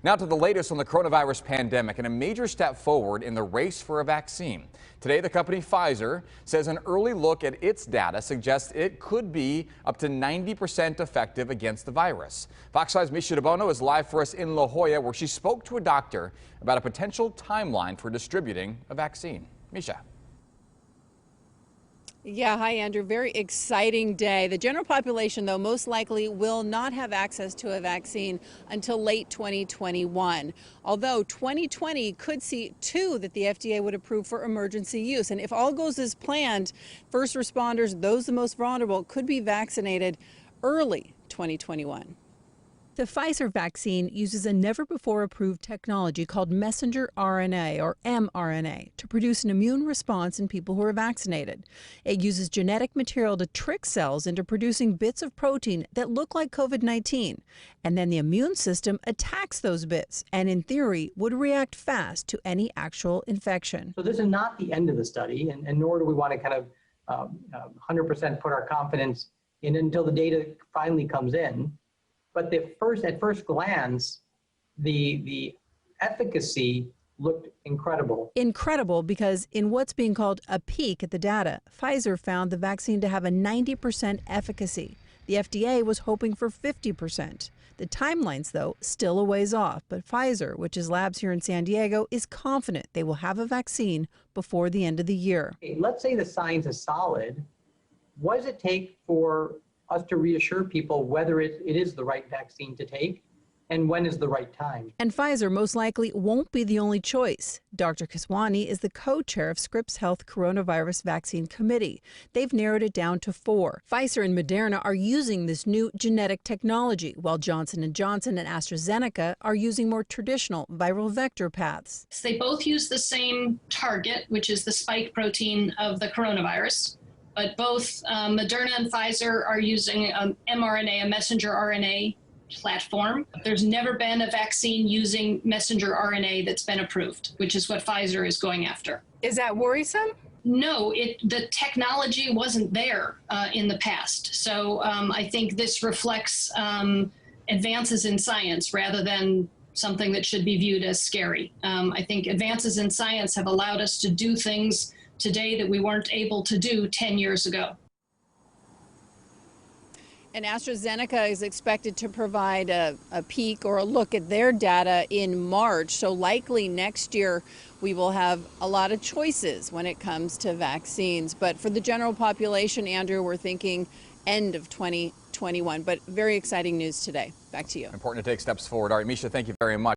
Now to the latest on the coronavirus pandemic and a major step forward in the race for a vaccine. Today, the company Pfizer says an early look at its data suggests it could be up to 90% effective against the virus. Fox 5's Misha DeBono is live for us in La Jolla, where she spoke to a doctor about a potential timeline for distributing a vaccine. Misha. Yeah, hi, Andrew. Very exciting day. The general population, though, most likely will not have access to a vaccine until late 2021. Although 2020 could see two that the FDA would approve for emergency use. And if all goes as planned, first responders, those the most vulnerable, could be vaccinated early 2021. The Pfizer vaccine uses a never-before-approved technology called messenger RNA, or mRNA, to produce an immune response in people who are vaccinated. It uses genetic material to trick cells into producing bits of protein that look like COVID-19. And then the immune system attacks those bits and, in theory, would react fast to any actual infection. So this is not the end of the study, and nor do we want to kind of 100% put our confidence in until the data finally comes in. But at first glance, the efficacy looked incredible. Incredible because in what's being called a peek at the data, Pfizer found the vaccine to have a 90% efficacy. The FDA was hoping for 50%. The timelines, though, still a ways off. But Pfizer, which is labs here in San Diego, is confident they will have a vaccine before the end of the year. Let's say the science is solid. What does it take for us to reassure people whether it is the right vaccine to take and when is the right time? And Pfizer most likely won't be the only choice. Dr. Keswani is the co-chair of Scripps Health Coronavirus Vaccine Committee. They've narrowed it down to 4. Pfizer and Moderna are using this new genetic technology, while Johnson & Johnson and AstraZeneca are using more traditional viral vector paths. They both use the same target, which is the spike protein of the coronavirus. But both Moderna and Pfizer are using mRNA, a messenger RNA platform. There's never been a vaccine using messenger RNA that's been approved, which is what Pfizer is going after. Is that worrisome? No, the technology wasn't there in the past. So I think this reflects advances in science rather than something that should be viewed as scary. I think advances in science have allowed us to do things today that we weren't able to do 10 years ago. And AstraZeneca is expected to provide a peek or a look at their data in March. So likely next year we will have a lot of choices when it comes to vaccines. But for the general population, Andrew, we're thinking end of 2021. But very exciting news today. Back to you. Important to take steps forward. All right, Misha, thank you very much.